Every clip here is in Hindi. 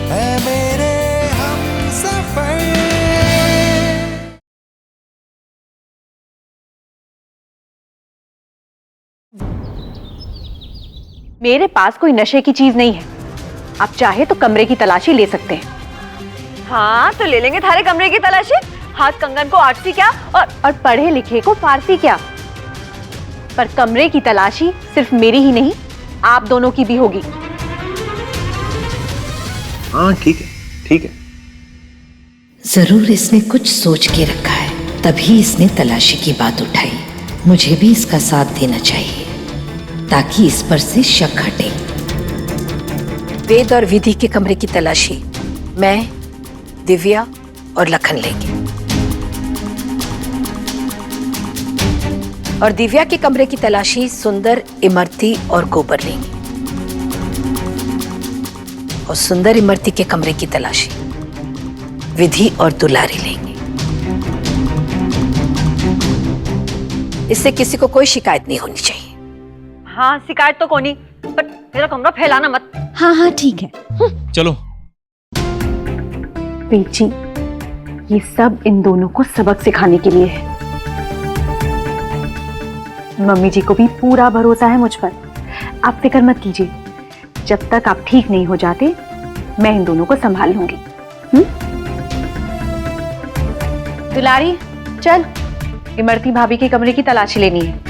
है मेरे हमसफर। मेरे पास कोई नशे की चीज नहीं है। आप चाहे तो कमरे की तलाशी ले सकते हैं। हाँ तो ले लेंगे थारे कमरे की तलाशी। हाथ कंगन को आरती क्या और पढ़े लिखे को फारसी क्या। पर कमरे की तलाशी सिर्फ मेरी ही नहीं, आप दोनों की भी होगी। हाँ ठीक है, ठीक है। जरूर इसने कुछ सोच के रखा है, तभी इसने तलाशी की बात उठाई। मुझे भी इसका साथ देना चाहिए ताकि इस पर से शक हटे। वेद और विधि के कमरे की तलाशी मैं, दिव्या और लखन लेंगे, और दिव्या के कमरे की तलाशी सुंदर, इमरती और गोबर लेंगे, और सुंदर इमरती के कमरे की तलाशी विधि और दुलारी लेंगे। इससे किसी को कोई शिकायत नहीं होनी चाहिए। हाँ शिकायत तो कोनी, पर मेरा कमरा फैलाना मत। हाँ हाँ ठीक है। चलो। वेद जी, ये सब इन दोनों को सबक सिखाने के लिए है। मम्मी जी को भी पूरा भरोसा है मुझ पर। आप फिक्र मत कीजिए, जब तक आप ठीक नहीं हो जाते मैं इन दोनों को संभाल लूंगी। दुलारी चल, इमरती भाभी के कमरे की तलाशी लेनी है।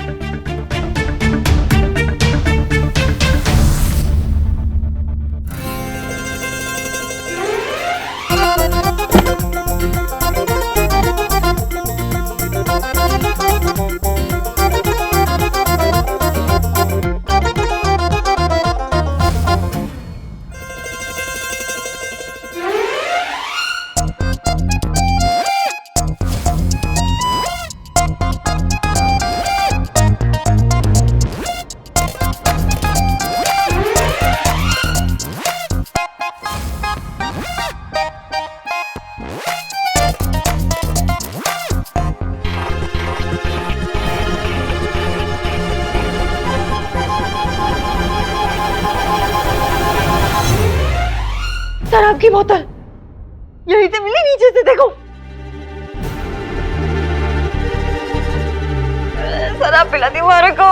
शराब की बोतल यहीं से मिली, नीचे से देखो। शराब पिला दी मारे को।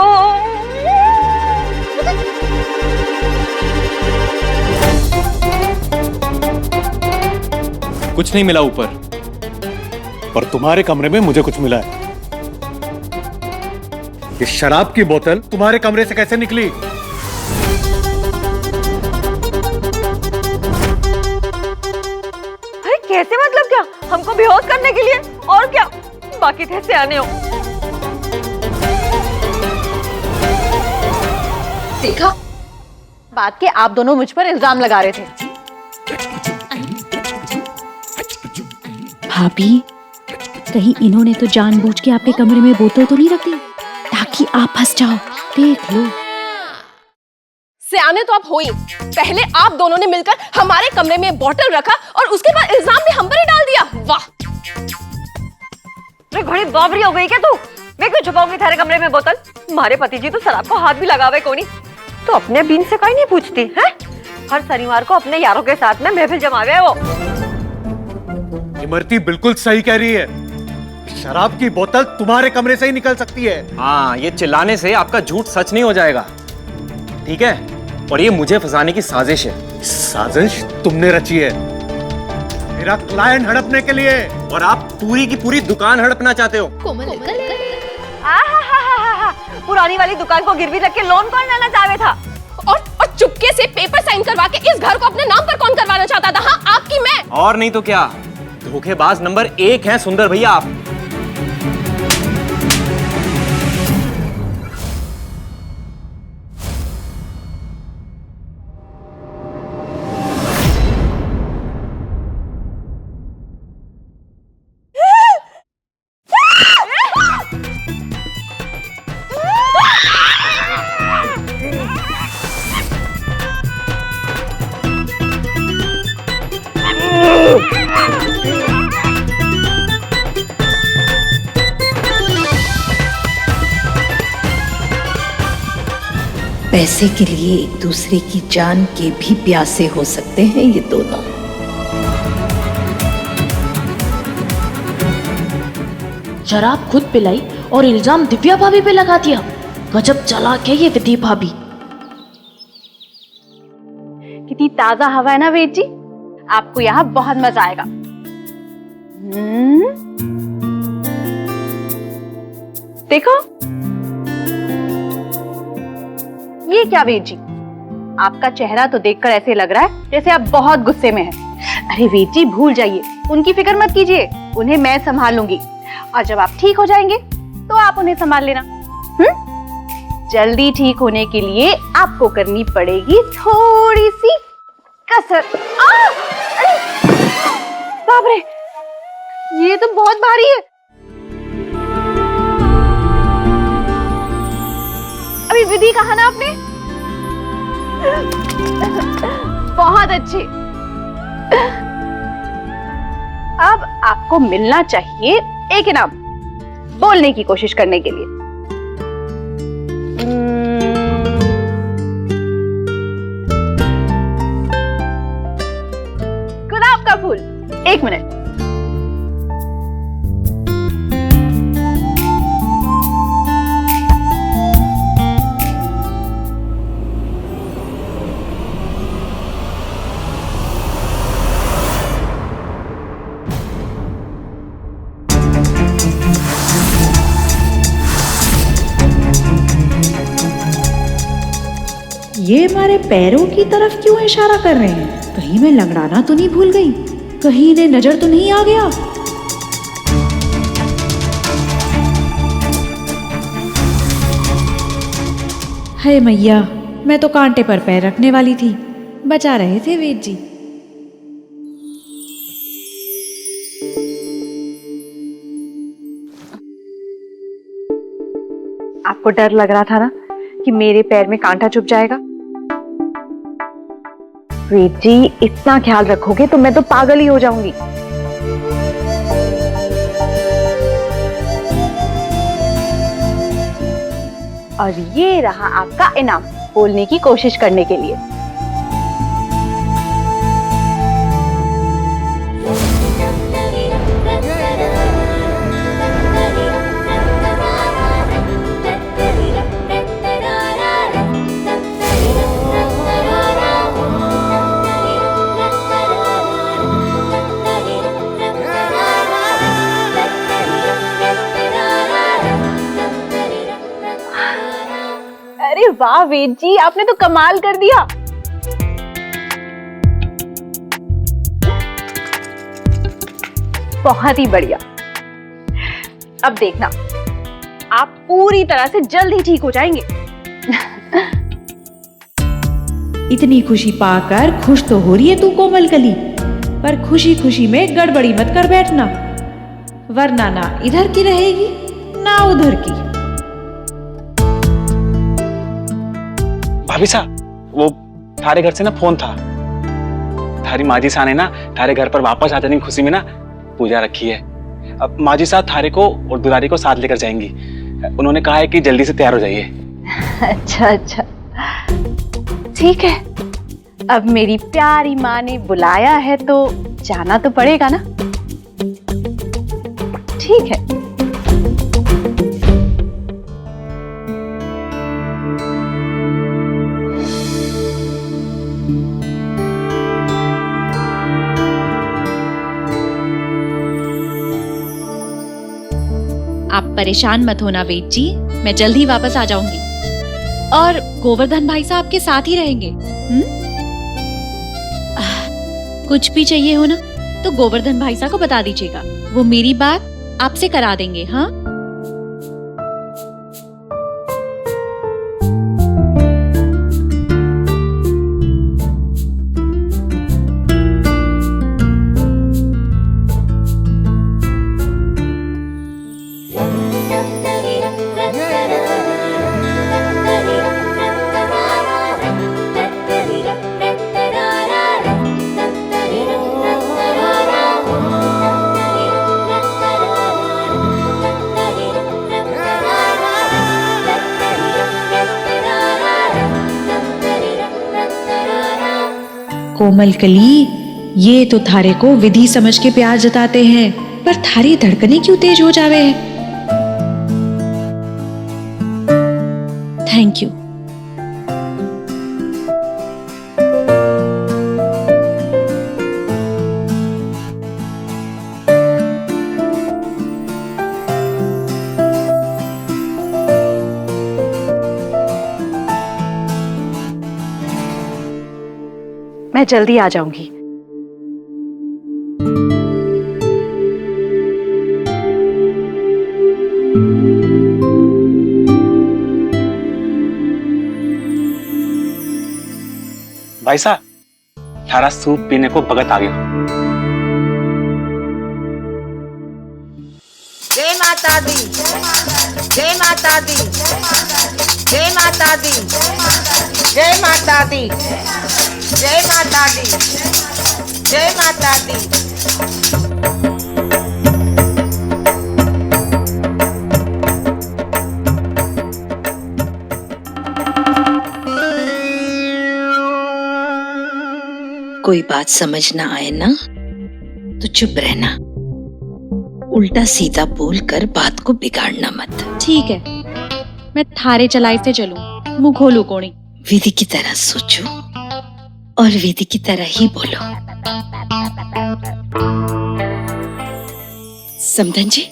कुछ नहीं मिला ऊपर, पर तुम्हारे कमरे में मुझे कुछ मिला है। ये शराब की बोतल तुम्हारे कमरे से कैसे निकली? कैसे मतलब क्या? हमको बेहोश करने के लिए, और क्या? बाकी थे सियाने हो। देखा, बात के आप दोनों मुझ पर इल्जाम लगा रहे थे। भाभी, कहीं इन्होंने तो जानबूझ के आपके कमरे में बोतल तो नहीं रख दी ताकि आप फंस जाओ। देख लो। सियाने तो आप हो ही। पहले आप दोनों ने मिलकर हमारे कमरे में बोतल रखा और उसके बाद इल्जाम भी हम पर ही डाल दिया। वाह, घड़ी बाबरी हो गई क्या तू? मैं क्यों छुपाऊंगी थारे कमरे में बोतल? तुम्हारे पति जी तो शराब को हाथ भी लगावे कोनी, तो अपने बीन से कहीं नहीं पूछती है? हर शनिवार को अपने यारों के साथ में महफिल जमावे वो। इमरती बिल्कुल सही कह रही है, शराब की बोतल तुम्हारे कमरे से ही निकल सकती है। हाँ ये चिल्लाने से आपका झूठ सच नहीं हो जाएगा, ठीक है? और ये मुझे फंसाने की साजिश है। साजिश तुमने रची है मेरा क्लाइंट हड़पने के लिए, और आप पूरी की पूरी दुकान हड़पना चाहते हो। पुरानी वाली दुकान को गिरवी रख के लोन कौन लेना चाहे था? और चुपके से पेपर साइन करवा के इस घर को अपने नाम पर कौन करवाना चाहता था? हाँ, आपकी मैं। और नहीं तो क्या, धोखेबाज नंबर 1 हैं सुंदर भैया आप। पैसे के लिए एक दूसरे की जान के भी प्यासे हो सकते हैं ये दोनों। शराब खुद पिलाई और इल्जाम दिव्या भाभी पे लगा दिया। गजब चालाक है ये विधि भाभी। कितनी ताजा हवा है ना वेद जी, आपको यहाँ बहुत मजा आएगा। देखो ये क्या वेद जी, आपका चेहरा तो देखकर ऐसे लग रहा है जैसे आप बहुत गुस्से में हैं। अरे वेद जी भूल जाइए, उनकी फिक्र मत कीजिए, उन्हें मैं संभाल लूंगी। और जब आप ठीक हो जाएंगे तो आप उन्हें संभाल लेना। जल्दी ठीक होने के लिए आपको करनी पड़ेगी थोड़ी सी कसर। अरे बाप रे, ये तो बहुत भारी है। अभी विधि कहा ना आपने? बहुत अच्छे। अब आपको मिलना चाहिए एक इनाम, बोलने की कोशिश करने के लिए। गुलाब का फूल। 1 मिनट। ये हमारे पैरों की तरफ क्यों इशारा कर रहे हैं? कहीं मैं लंगड़ाना तो नहीं भूल गई? कहीं इन्हें नजर तो नहीं आ गया? हाय मैया, मैं तो कांटे पर पैर रखने वाली थी, बचा रहे थे वेद जी। आपको डर लग रहा था ना कि मेरे पैर में कांटा चुभ जाएगा? वेद जी इतना ख्याल रखोगे तो मैं तो पागल ही हो जाऊंगी। और ये रहा आपका इनाम, बोलने की कोशिश करने के लिए। अरे वाह वेद जी, आपने तो कमाल कर दिया। बहुत ही बढ़िया। अब देखना, आप पूरी तरह से जल्द ही ठीक हो जाएंगे। इतनी खुशी पाकर खुश तो हो रही है तू कोमल कली, पर खुशी खुशी में गड़बड़ी मत कर बैठना, वरना ना इधर की रहेगी ना उधर की। भाभी साहब, वो थारे घर से ना फोन था। थारी माजी साहब ने ना थारे घर पर वापस आ जाने की खुशी में ना पूजा रखी है। अब माजी साहब थारे को और दुलारी को साथ लेकर जाएंगी। उन्होंने कहा है कि जल्दी से तैयार हो जाइए। अच्छा अच्छा, ठीक है। अब मेरी प्यारी माँ ने बुलाया है तो जाना तो पड़ेगा ना। ठीक है। आप परेशान मत होना वेद जी, मैं जल्द ही वापस आ जाऊंगी और गोवर्धन भाई साहब के साथ ही रहेंगे। कुछ भी चाहिए हो ना तो गोवर्धन भाई साहब को बता दीजिएगा, वो मेरी बात आपसे करा देंगे। हाँ, कोमल कली, ये तो थारे को विधि समझ के प्यार जताते हैं, पर थारी धड़कने क्यों तेज हो जावे है? Thank you. मैं जल्दी आ जाऊंगी। भाई साहब, थारा सूप पीने को भगत आ गया। जय माता दी, जय माता दी, जय माता दी, जय माता दी, जय माता दी, जय माता दी। कोई बात समझ ना आए ना तो चुप रहना, उल्टा सीधा बोलकर बात को बिगाड़ना मत। ठीक है, मैं थारे चलाई से चलूं, मुंह खोलू कोणी। विधि की तरह सोचो और विधि की तरह ही बोलो। समधन जी,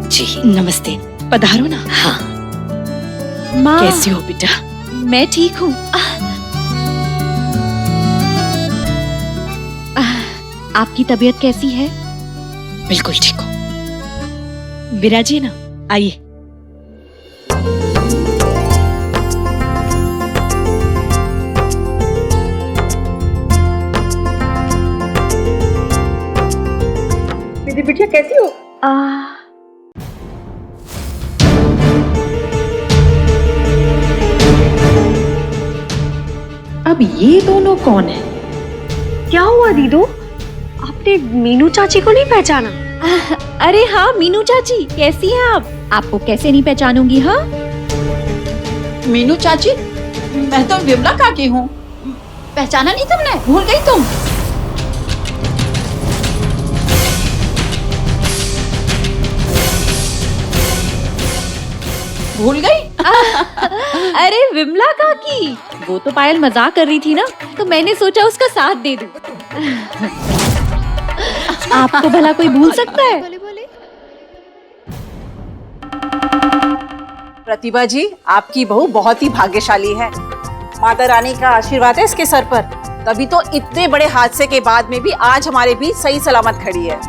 जी नमस्ते, पधारो ना। हाँ, माँ कैसी हो बेटा? मैं ठीक हूँ। आपकी तबीयत कैसी है? बिल्कुल ठीक हो। विराजिए ना, आइए। दीदी बिटिया कैसी हो? अब ये दोनों कौन है? क्या हुआ दीदू? आपने मीनू चाची को नहीं पहचाना? अरे हाँ मीनू चाची, कैसी हैं आप? आपको कैसे नहीं पहचानूंगी? हाँ मीनू चाची, मैं तो विमला काकी हूँ। पहचाना नहीं तुमने? भूल गई तुम? भूल गई? अरे विमला काकी, वो तो पायल मजाक कर रही थी ना, तो मैंने सोचा उसका साथ दे दूं। आपको भला कोई भूल सकता है? प्रतिभा जी, आपकी बहू बहुत ही भाग्यशाली है। माता रानी का आशीर्वाद है इसके सर पर, तभी तो इतने बड़े हादसे के बाद में भी आज हमारे बीच सही सलामत खड़ी है।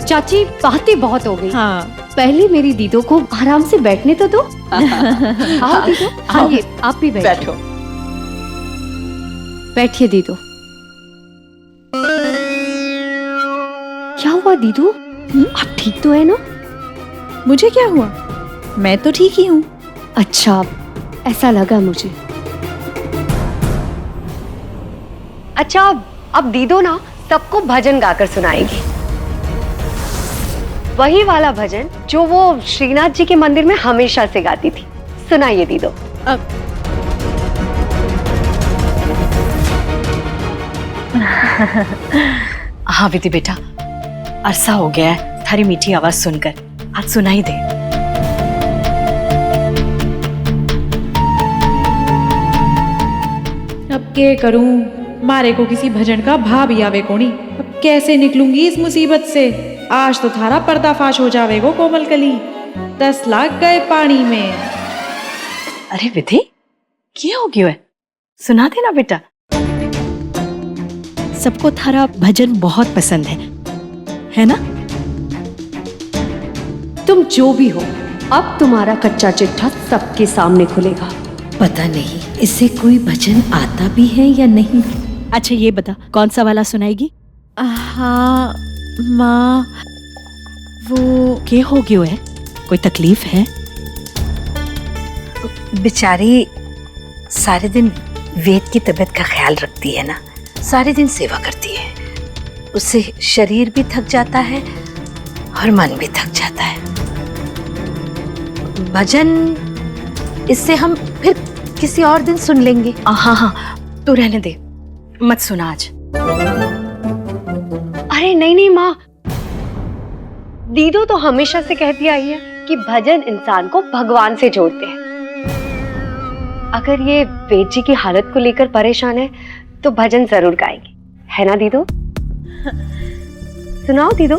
चाची बातें बहुत हो गई। हाँ, पहले मेरी दीदो को आराम से बैठने तो दो। आओ दीदो, आइए आप भी बैठो। बैठिए दीदो। क्या हुआ दीदू? आप ठीक तो है ना? मुझे क्या हुआ? मैं तो ठीक ही हूँ। अच्छा, ऐसा लगा मुझे। अच्छा, अब दीदो ना सबको भजन गाकर सुनाएगी, वही वाला भजन जो वो श्रीनाथ जी के मंदिर में हमेशा से गाती थी। सुनाइए दीदो। हाँ विधि बेटा, अरसा हो गया है थारी मीठी आवाज सुनकर, आज सुनाई दे। अब के करूं, मारे को किसी भजन का भाव ही आवे कोनी। अब कैसे निकलूंगी इस मुसीबत से? आज तो थारा पर्दाफाश हो जावेगो कोमल कली। 10 लाख गए पानी में। अरे विधि, क्या हो गया है? सुना देना बेटा। सबको थारा भजन बहुत पसंद है ना? तुम जो भी हो, अब तुम्हारा कच्चा चिट्ठा सबके सामने खुलेगा। पता नहीं इसे कोई भजन आता भी है या नहीं। अच्छा ये बता, कौन सा वाला सुनाएगी? हाँ माँ, वो क्या हो गया है? कोई तकलीफ है? बेचारी सारे दिन वेद की तबीयत का ख्याल रखती है ना, सारे दिन सेवा करती है, उससे शरीर भी थक जाता है और मन भी थक जाता है। भजन इससे हम फिर किसी और दिन सुन लेंगे। हाँ, तो रहने दे, मत सुना आज। अरे नहीं नहीं माँ, दीदो तो हमेशा से कहती आई है कि भजन इंसान को भगवान से जोड़ते हैं। अगर ये वेद जी की हालत को लेकर परेशान है तो भजन जरूर गाएंगे, है ना दीदो? सुनाओ दीदो।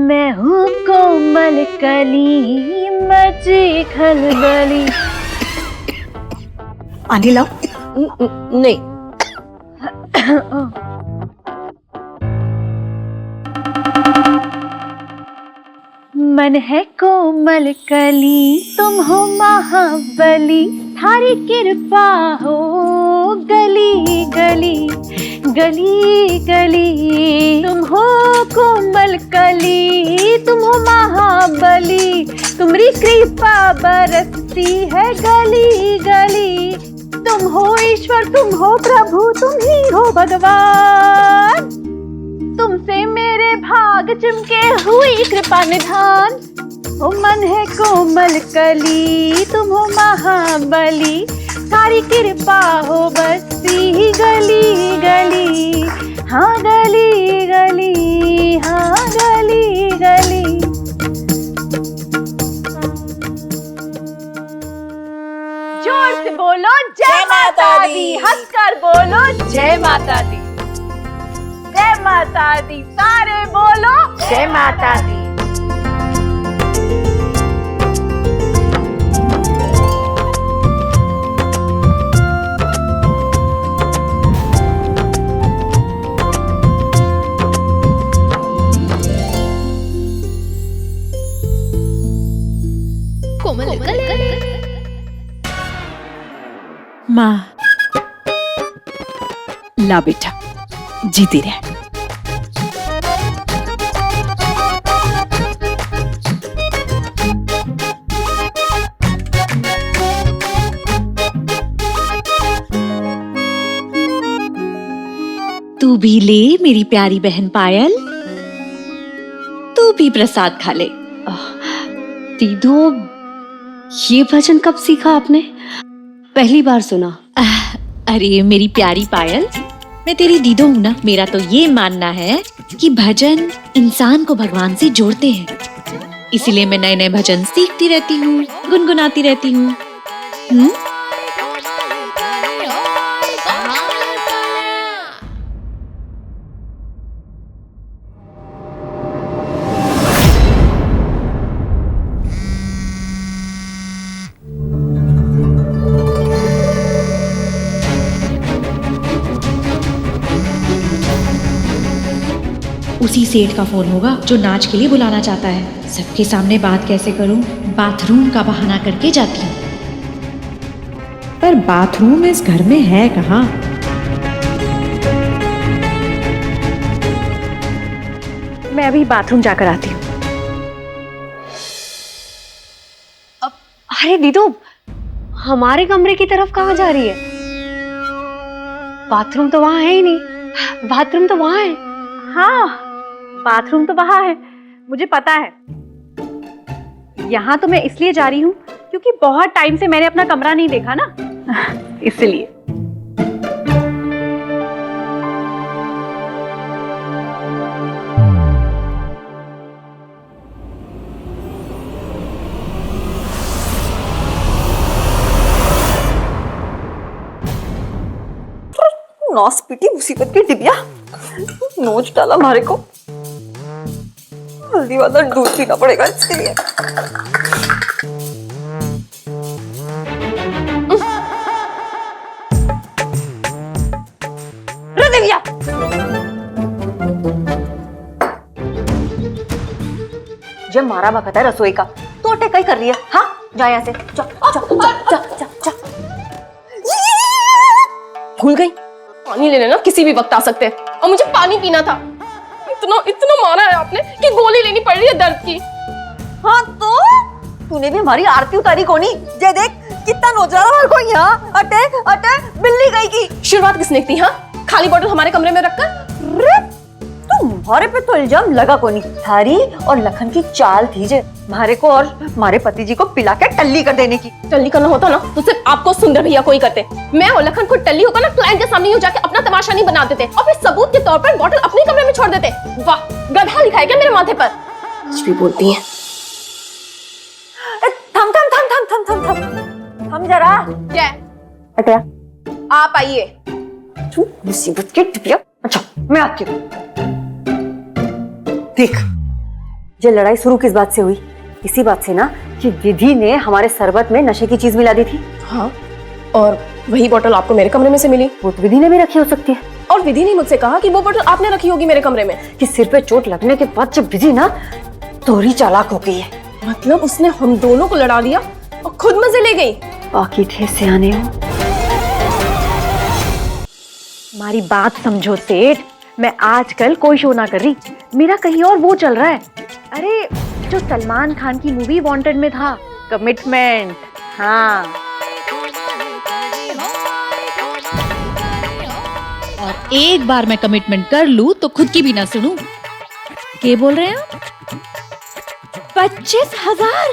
मैं हूँ कोमल कली मची खलबली। पानी लाओ। नहीं। मन है कोमल कली तुम हो महाबली, थारी कृपा हो गली गली गली गली। तुम हो कोमल कली तुम हो महाबली, तुम्हारी कृपा बरसती है गली गली। तुम हो ईश्वर तुम हो प्रभु तुम ही हो भगवान, तुमसे मेरे भाग चमके हुई कृपा निधान। ओ मन है कोमल कली तुम हो महाबली, सारी कृपा हो बसती गली गली। हाँ गली गली हाँ गली गली। जोर से बोलो जय माता दी, हंसकर बोलो जय माता दी। जय माता दी, सारे बोलो जय माता दी। माँ ला बेटा, जीती रहे। तू भी ले मेरी प्यारी बहन पायल, तू भी प्रसाद खा ले। दीदो, ये भजन कब सीखा आपने? पहली बार सुना। अरे मेरी प्यारी पायल, मैं तेरी दीदो हूँ ना। मेरा तो ये मानना है कि भजन इंसान को भगवान से जोड़ते हैं, इसीलिए मैं नए नए भजन सीखती रहती हूँ, गुनगुनाती रहती हूँ। उसी सेठ का फोन होगा जो नाच के लिए बुलाना चाहता है। सबके सामने बात कैसे करूं? बाथरूम का बहाना करके जाती हूँ। पर बाथरूम इस घर में है कहाँ? मैं अभी बाथरूम जाकर आती हूँ। अरे दीदो, हमारे कमरे की तरफ कहाँ जा रही है? बाथरूम तो वहां है ही नहीं। बाथरूम तो वहां है। हाँ, बाथरूम तो वहां है, मुझे पता है। यहाँ तो मैं इसलिए जा रही हूँ क्योंकि बहुत टाइम से मैंने अपना कमरा नहीं देखा ना, इसलिए। नौसपीटी मुसीबत की डिबिया, नोच डाला हमारे को। हल्दी वाला दूध पीना पड़ेगा इसके लिए। दिव्या, जब मारा भगत है रसोई का, तो टेकाई कर रही है। हाँ, जा यहाँ से, जा जा जा जा जा जा। भूल गई, पानी लेने ना किसी भी वक्त आ सकते हैं, और मुझे पानी पीना था। इतना मारा है आपने कि गोली लेनी पड़ रही है दर्द की। हाँ तो तूने भी हमारी आरती उतारी कोनी। जे देख कितना नोच रहा है को यहाँ। अटे अटे बिल्ली गई की। शुरुआत किसने की? हाँ, खाली बोतल हमारे कमरे में रखकर। तू तुम्हारे पे तो इल्जाम लगा को नहीं, थारी और लखन की चाल थी जे मारे को और मारे पति जी को पिला के टल्ली कर देने की। टल्ली करना होता ना तो सिर्फ आपको सुंदर भैया को ही करते। मैं और लखन को टल्ली होकर ना क्लाइंट के सामने यूं जाके अपना तमाशा नहीं बना देते और फिर सबूत के तौर पर बॉटल अपने कमरे में छोड़ देते। वाह, गधा लिखा है क्या मेरे माथे पर? कुछ भी बोलती है। थम थम थम थम थम थम थम थम जरा। क्या? क्या? आप आइए। मुसीबत की टिपिया। अच्छा मैं आती हूँ। देख, ये लड़ाई शुरू किस बात से हुई? इसी बात से ना कि विधि ने हमारे शरबत में नशे की चीज मिला दी थी। हाँ, और वही बोतल आपको मेरे कमरे में से मिली। वो तो विधि ने भी रखी हो सकती है। और विधि ने मुझसे कहा कि वो बोतल आपने रखी होगी मेरे कमरे में। कि सिर पे चोट लगने के बाद जब विधि ना तोरी चालाक हो गई है। मतलब उसने हम दोनों को लड़ा दिया और खुद मजे ले गई। बाकी थे सियाने हो। हमारी बात समझो सेठ, मैं आजकल कोई शो ना कर रही, मेरा कहीं और वो चल रहा है। अरे जो सलमान खान की मूवी वांटेड में था, कमिटमेंट। हाँ, और एक बार मैं कमिटमेंट कर लूं तो खुद की भी ना सुनूं। क्या बोल रहे हैं आप? 25,000?